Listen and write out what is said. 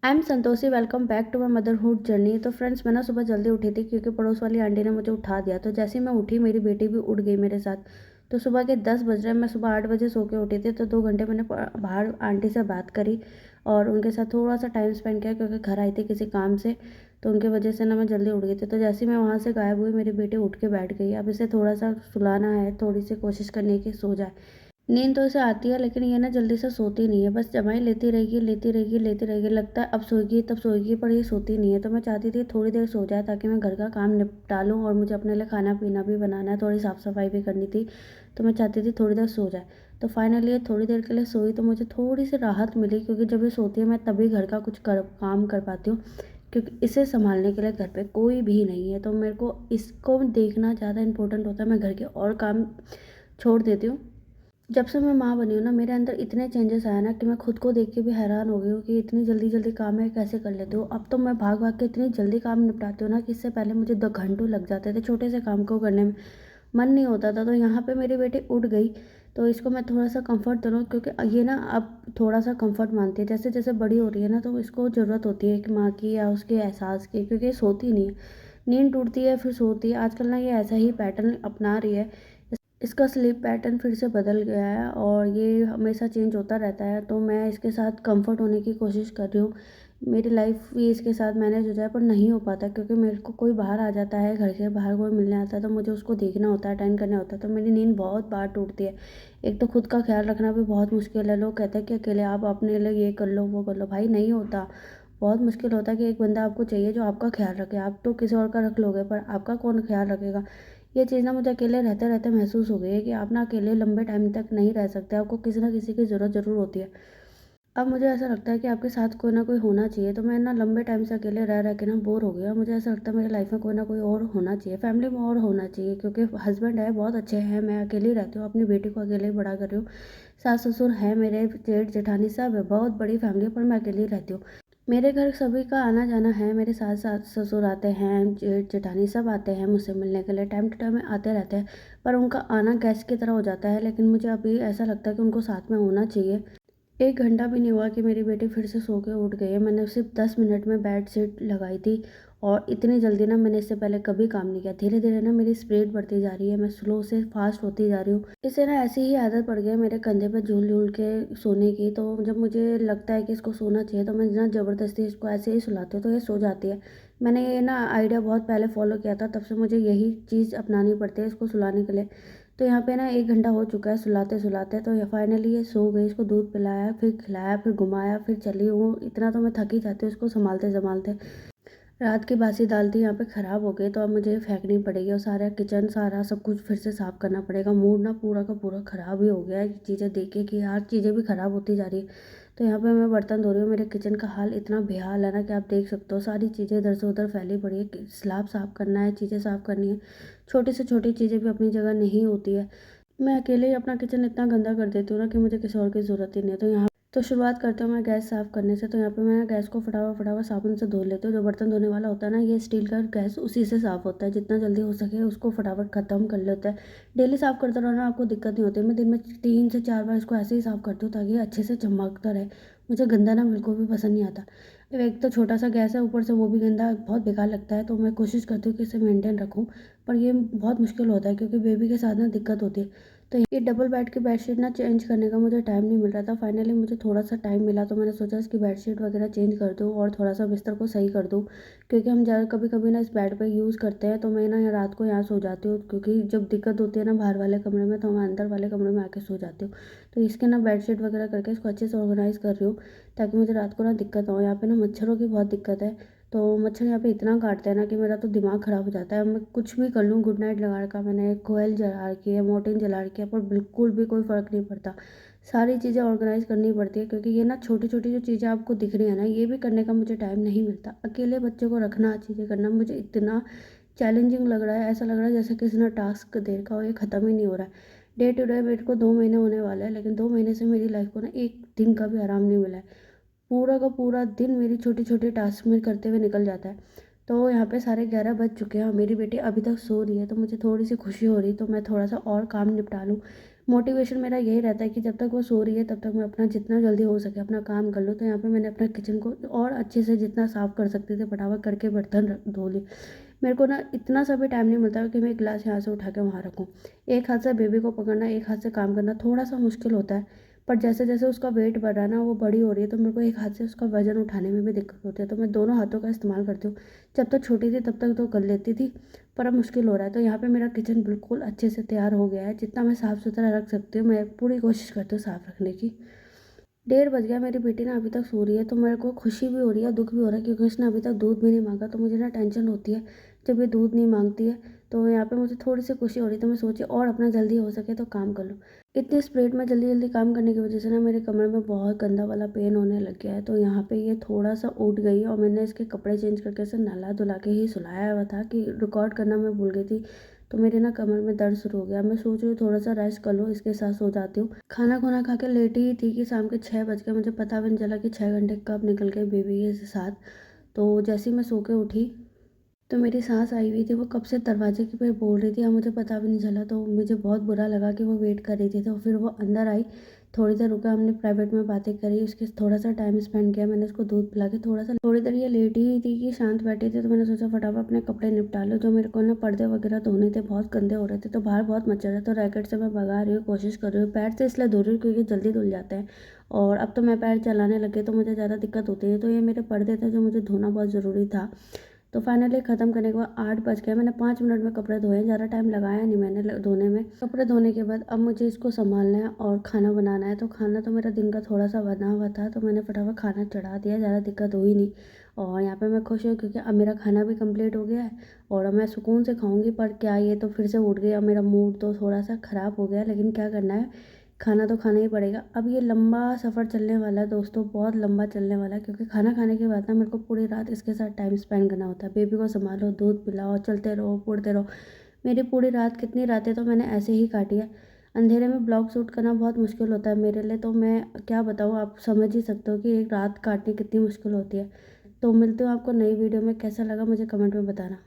I am Santoshi, welcome back to my motherhood journey. तो friends, मैं ना सुबह जल्दी उठी थी क्योंकि पड़ोस वाली आंटी ने मुझे उठा दिया। तो जैसे ही मैं उठी, मेरी बेटी भी उठ गई मेरे साथ। तो सुबह के 10 बज रहे हैं, मैं सुबह 8 बजे सो के उठी थी। तो 2 घंटे मैंने बाहर आंटी से बात करी और उनके साथ थोड़ा सा टाइम स्पेंड किया क्योंकि घर आई थी किसी काम से। तो उनकी वजह से ना मैं जल्दी उठ गई थी। तो जैसे ही मैं वहाँ से गायब हुई, मेरी बेटी उठ के बैठ गई। अब इसे थोड़ा सा सुलाना है, थोड़ी सी कोशिश करने की सो जाए। नींद तो इसे आती है, लेकिन ये ना जल्दी से सोती नहीं है, बस जमाई लेती रहेगी लेती रहेगी लेती रहेगी। लगता है अब सोएगी तब सोएगी, पर ये सोती नहीं है। तो मैं चाहती थी थोड़ी देर सो जाए ताकि मैं घर का काम निपटा लूँ, और मुझे अपने लिए खाना पीना भी बनाना है, थोड़ी साफ़ सफाई भी करनी थी। तो मैं चाहती थी थोड़ी देर सो जाए। तो फाइनली ये थोड़ी देर के लिए सोई, तो मुझे थोड़ी सी राहत मिली क्योंकि जब ये सोती है मैं तभी घर का कुछ काम कर पाती हूँ, क्योंकि इसे संभालने के लिए घर पे कोई भी नहीं है। तो मेरे को इसको देखना ज़्यादा इंपॉर्टेंट होता है। मैं घर के और काम छोड़ देती हूँ। जब से मैं माँ बनी हूँ ना, मेरे अंदर इतने चेंजेस आए ना कि मैं खुद को देख के भी हैरान हो गई हूँ कि इतनी जल्दी जल्दी काम मैं कैसे कर लेती हूँ। अब तो मैं भाग भाग के इतनी जल्दी काम निपटाती हूँ ना कि इससे पहले मुझे 2 घंटों लग जाते थे छोटे से काम को करने में, मन नहीं होता था। तो यहाँ पे मेरी बेटी उठ गई, तो इसको मैं थोड़ा सा कंफर्ट दे रहा हूँ क्योंकि ये ना अब थोड़ा सा कंफर्ट मांगती है। जैसे जैसे बड़ी हो रही है ना, तो इसको ज़रूरत होती है कि माँ की या उसके एहसास की, क्योंकि ये सोती नहीं है, नींद टूटती है फिर सोती है। आजकल ना ये ऐसा ही पैटर्न अपना रही है। इसका स्लीप पैटर्न फिर से बदल गया है और ये हमेशा चेंज होता रहता है। तो मैं इसके साथ कंफर्ट होने की कोशिश कर रही हूँ। मेरी लाइफ भी इसके साथ मैनेज हो जाए, पर नहीं हो पाता क्योंकि मेरे को कोई बाहर आ जाता है, घर के बाहर कोई मिलने आता है, तो मुझे उसको देखना होता है, अटेंड करना होता है। तो मेरी नींद बहुत बार टूटती है। एक तो खुद का ख्याल रखना भी बहुत मुश्किल है। लोग कहते हैं कि अकेले आप अपने लिए ये कर लो वो कर लो, भाई नहीं होता। बहुत मुश्किल होता है कि एक बंदा आपको चाहिए जो आपका ख्याल रखे। आप तो किसी और का रख लोगे, पर आपका कौन ख्याल रखेगा। ये चीज़ ना मुझे अकेले रहते रहते महसूस हो गई है कि आप ना अकेले लंबे टाइम तक नहीं रह सकते, आपको किसी ना किसी की ज़रूरत ज़रूर होती है। अब मुझे ऐसा लगता है कि आपके साथ कोई ना कोई होना चाहिए। तो मैं ना लंबे टाइम से अकेले रह रह के ना बोर हो गया। मुझे ऐसा लगता है मेरी लाइफ में कोई ना कोई और होना चाहिए, फैमिली में और होना चाहिए, क्योंकि हस्बैंड है बहुत अच्छे हैं, मैं अकेली रहती हूँ, अपनी बेटी को अकेले ही बड़ा कर रही हूँ। सास ससुर है, मेरे जेठ जेठानी सब है, बहुत बड़ी फैमिली है, पर मैं अकेली रहती हूँ। मेरे घर सभी का आना जाना है, मेरे सास सास ससुर आते हैं, जेठ जेठानी सब आते हैं मुझसे मिलने के लिए, टाइम टू टाइम आते रहते हैं। पर उनका आना गेस्ट की तरह हो जाता है, लेकिन मुझे अभी ऐसा लगता है कि उनको साथ में होना चाहिए। 1 घंटा भी नहीं हुआ कि मेरी बेटी फिर से सो के उठ गई है। मैंने सिर्फ 10 मिनट में बेड शीट लगाई थी, और इतनी जल्दी ना मैंने इससे पहले कभी काम नहीं किया। धीरे धीरे ना मेरी स्पीड बढ़ती जा रही है, मैं स्लो से फास्ट होती जा रही हूँ। इसे ना ऐसी ही आदत पड़ गई है मेरे कंधे पे झूल झूल के सोने की। तो जब मुझे लगता है कि इसको सोना चाहिए, तो मैं ना ज़बरदस्ती इसको ऐसे ही सुलाती हूँ, तो ये सो जाती है। मैंने ये ना आइडिया बहुत पहले फॉलो किया था, तब से मुझे यही चीज़ अपनानी पड़ती है इसको सुलाने के लिए। तो यहाँ पे ना 1 घंटा हो चुका है सुलाते सुलाते, तो ये फाइनली ये सो गई। इसको दूध पिलाया, फिर खिलाया, फिर घुमाया, फिर चली हूँ। इतना तो मैं थक ही जाती हूँ इसको संभालते संभालते। रात की बासी दाल थी यहाँ पे ख़राब हो गई, तो अब मुझे फेंकनी पड़ेगी और सारा किचन सारा सब कुछ फिर से साफ़ करना पड़ेगा। मूड ना पूरा का पूरा ख़राब ही हो गया है चीज़ें देख के कि यार चीज़ें भी ख़राब होती जा रही है। तो यहाँ पे मैं बर्तन धो रही हूँ, मेरे किचन का हाल इतना बेहाल है ना कि आप देख सकते हो, सारी चीज़ें इधर से उधर फैली पड़ी है। स्लैब साफ़ करना है, चीज़ें साफ़ करनी है, छोटी से छोटी चीज़ें भी अपनी जगह नहीं होती है। मैं अकेले ही अपना किचन इतना गंदा कर देती हूँ ना कि मुझे किसी और की ज़रूरत ही नहीं है। तो यहाँ तो शुरुआत करते हूँ मैं गैस साफ़ करने से। तो यहाँ पे मैं गैस को फटाफट साबुन से धो लेती हूँ। जो बर्तन धोने वाला होता है ना, ये स्टील का गैस उसी से साफ़ होता है। जितना जल्दी हो सके उसको फटाफट ख़त्म कर लेते हैं। डेली साफ़ करते रहो ना, आपको दिक्कत नहीं होती। मैं दिन में 3 से 4 बार इसको ऐसे ही साफ़ करती हूँ ताकि ये अच्छे से चमकता रहे। मुझे गंदा ना बिल्कुल भी पसंद नहीं आता। एक तो छोटा सा गैस है, ऊपर से वो भी गंदा, बहुत बेकार लगता है। तो मैं कोशिश करती हूँ कि इसे मेंटेन रखूँ, पर ये बहुत मुश्किल होता है क्योंकि बेबी के साथ ना दिक्कत होती है। तो ये डबल बेड की बेडशीट ना चेंज करने का मुझे टाइम नहीं मिल रहा था। फाइनली मुझे थोड़ा सा टाइम मिला, तो मैंने सोचा इसकी बेडशीट वगैरह चेंज कर दूँ और थोड़ा सा बिस्तर को सही कर दूँ, क्योंकि हम ज़्यादा कभी कभी ना इस बेड पे यूज़ करते हैं। तो मैं ना रात को यहाँ सो जाती हूँ, क्योंकि जब दिक्कत होती है ना बाहर वाले कमरे में, तो मैं अंदर वाले कमरे में आके सो जाती हूँ। तो इसके ना बेडशीट वगैरह करके इसको अच्छे से ऑर्गेनाइज़ कर रही हूँ ताकि मुझे रात को ना दिक्कत ना हो। यहाँ पे ना मच्छरों की बहुत दिक्कत है। तो मच्छर यहाँ पे इतना काटते हैं ना कि मेरा तो दिमाग ख़राब हो जाता है। मैं कुछ भी कर लूँ, गुड नाइट लगा रखा मैंने, कोयल जला रखी है, मोर्टिन जला रखी है, पर बिल्कुल भी कोई फ़र्क नहीं पड़ता। सारी चीज़ें ऑर्गेनाइज़ करनी पड़ती है, क्योंकि ये ना छोटी छोटी जो चीज़ें आपको दिख रही है ना, ये भी करने का मुझे टाइम नहीं मिलता। अकेले बच्चे को रखना, चीज़ें करना मुझे इतना चैलेंजिंग लग रहा है। ऐसा लग रहा है जैसे किसी ने टास्क दे रखा हो, ये ख़त्म ही नहीं हो रहा है। डे टू डे मेरे को 2 महीने होने वाले हैं, लेकिन 2 महीने से मेरी लाइफ को ना एक दिन का भी आराम नहीं मिला है। पूरा का पूरा दिन मेरी छोटी छोटी टास्क में करते हुए निकल जाता है। तो यहाँ पे साढ़े 11 बज चुके हैं और मेरी बेटी अभी तक सो रही है, तो मुझे थोड़ी सी खुशी हो रही, तो मैं थोड़ा सा और काम निपटा लूँ। मोटिवेशन मेरा यही रहता है कि जब तक वो सो रही है तब तक मैं अपना जितना जल्दी हो सके अपना काम कर लूँ। तो यहाँ पे मैंने अपना किचन को और अच्छे से जितना साफ़ कर सकते थे फटाफट करके बर्तन धो लिए। मेरे को ना इतना सा भी टाइम नहीं मिलता कि मैं एक गिलास यहाँ से उठा के वहाँ रखूँ। एक हाथ से बेबी को पकड़ना, एक हाथ से काम करना थोड़ा सा मुश्किल होता है। पर जैसे जैसे उसका वेट बढ़ रहा है ना, वो बड़ी हो रही है, तो मेरे को एक हाथ से उसका वजन उठाने में भी दिक्कत होती है। तो मैं दोनों हाथों का इस्तेमाल करती हूँ। जब तक छोटी थी तब तक तो कर लेती थी, पर अब मुश्किल हो रहा है। तो यहाँ पे मेरा किचन बिल्कुल अच्छे से तैयार हो गया है। जितना मैं साफ़ सुथरा रख सकती हूँ मैं पूरी कोशिश करती हूँ साफ़ रखने की। 1:30 बज गया, मेरी बेटी ना अभी तक सो रही है। तो मेरे को खुशी भी हो रही है, दुःख भी हो रहा है, क्योंकि उसने अभी तक दूध भी नहीं मांगा। तो मुझे ना टेंशन होती है जब ये दूध नहीं मांगती है। तो यहाँ पे मुझे थोड़ी सी खुशी हो रही है। तो मैं सोची और अपना जल्दी हो सके तो काम कर लूँ। इतनी स्पीड में जल्दी जल्दी काम करने की वजह से ना मेरे कमर में बहुत गंदा वाला पेन होने लग गया है। तो यहाँ पे ये थोड़ा सा उठ गई है और मैंने इसके कपड़े चेंज करके इसे नहला धुला के ही सुलाया हुआ था कि रिकॉर्ड करना मैं भूल गई थी। तो मेरे ना कमर में दर्द शुरू हो गया। मैं सोच रही हूँ थोड़ा सा रेस्ट कर लूँ, इसके साथ सो जाती हूँ। खाना खुना खा के लेटी ही थी कि शाम के 6 बज गए। मुझे पता भी नहीं चला कि 6 घंटे कब निकल गए बेबी के साथ। तो जैसे ही मैं सो के उठी तो मेरी सास आई हुई थी, वो कब से दरवाजे की पे बोल रही थी और मुझे पता भी नहीं चला। तो मुझे बहुत बुरा लगा कि वो वेट कर रही थी। तो फिर वो अंदर आई, थोड़ी देर रुका, हमने प्राइवेट में बातें करी, उसके थोड़ा सा टाइम स्पेंड किया। मैंने उसको दूध पिला के थोड़ा सा थोड़ी देर ये लेटी ही थी कि शांत बैठी थी। तो मैंने सोचा फटाफट अपने कपड़े निपटा लो, जो मेरे को ना पर्दे वगैरह धोने थे, बहुत गंदे हो रहे थे। तो बाहर बहुत मच्छर है, तो रैकेट से मैं भगा रही हूँ, कोशिश कर रही हूँ। पैर से इसलिए धो रही हूँ क्योंकि जल्दी धुल जाते हैं और अब तो मैं पैर चलाने लग गई तो मुझे ज़्यादा दिक्कत होती है। तो ये मेरे पर्दे थे जो मुझे धोना बहुत ज़रूरी था। तो फाइनली ख़त्म करने के बाद 8 बज गए। मैंने 5 मिनट में कपड़े धोए, ज़्यादा टाइम लगाया नहीं मैंने धोने में। कपड़े धोने के बाद अब मुझे इसको संभालना है और खाना बनाना है। तो खाना तो मेरा दिन का थोड़ा सा बना हुआ था, तो मैंने फटाफट खाना चढ़ा दिया, ज़्यादा दिक्कत हुई नहीं। और यहाँ पे मैं खुश हूँ क्योंकि अब मेरा खाना भी कंप्लीट हो गया है और अब मैं सुकून से खाऊंगी। पर क्या, ये तो फिर से उठ गई। अब मेरा मूड तो थोड़ा सा ख़राब हो गया, लेकिन क्या करना है, खाना तो खाना ही पड़ेगा। अब ये लंबा सफ़र चलने वाला है दोस्तों, बहुत लंबा चलने वाला है, क्योंकि खाना खाने के बाद ना मेरे को पूरी रात इसके साथ टाइम स्पेंड करना होता है। बेबी को संभालो, दूध पिलाओ, चलते रहो, उड़ते रहो। मेरी पूरी रात, कितनी रातें तो मैंने ऐसे ही काटी है। अंधेरे में ब्लॉग शूट करना बहुत मुश्किल होता है मेरे लिए। तो मैं क्या बताऊँ, आप समझ ही सकते हो कि एक रात काटनी कितनी मुश्किल होती है। तो मिलती हूँ आपको नई वीडियो में। कैसा लगा मुझे कमेंट में बताना।